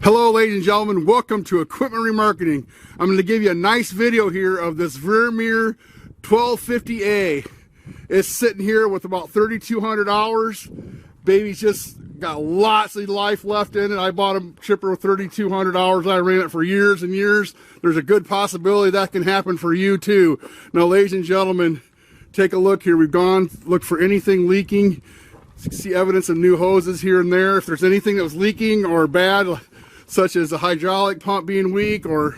Hello ladies and gentlemen, welcome to Equipment Remarketing. I'm going to give you a nice video here of this VERMEER 1250A. It's sitting here with about 3,200 hours. Baby's just got lots of life left in it. I bought a chipper with 3,200 hours. I ran it for years and years. There's a good possibility that can happen for you too. Now ladies and gentlemen, take a look here. We've gone, looked for anything leaking. See evidence of new hoses here and there. If there's anything that was leaking or bad, such as the hydraulic pump being weak or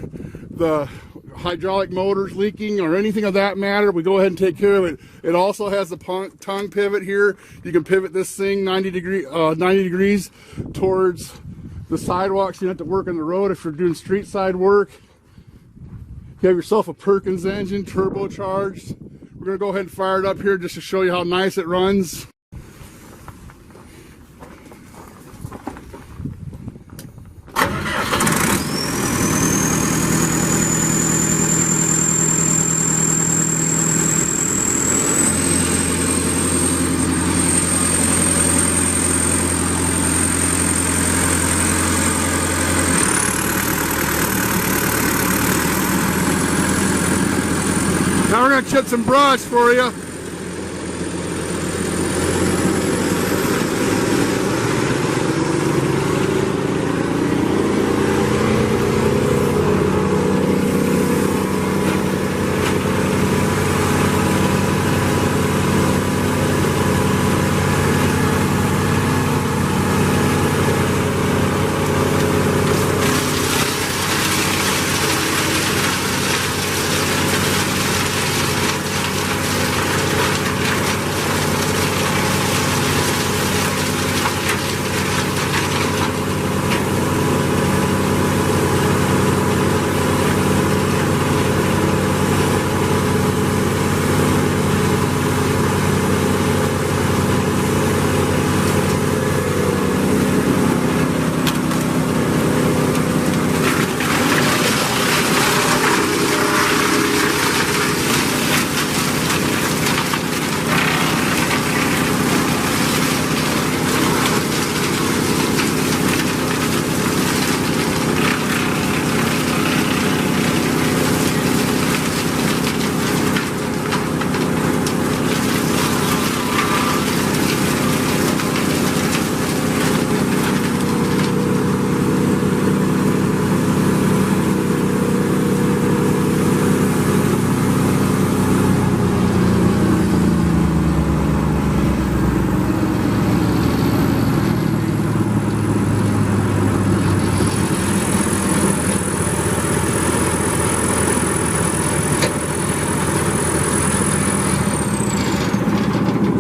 the hydraulic motors leaking or anything of that matter, we go ahead and take care of it. It also has the tongue pivot here. You can pivot this thing 90 degrees towards the sidewalk, so you don't have to work on the road if you're doing street side work. You have yourself a Perkins engine, turbocharged. We're going to go ahead and fire it up here just to show you how nice it runs. Now we're going to chip some brush for you.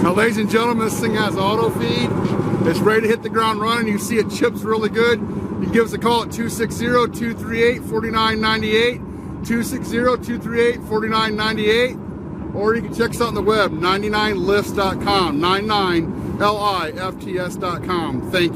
Now, ladies and gentlemen, this thing has auto feed. It's ready to hit the ground running. You see it chips really good. You can give us a call at 260-238-4998, 260-238-4998, or you can check us out on the web, 99lifts.com, 99lifts.com. Thank you.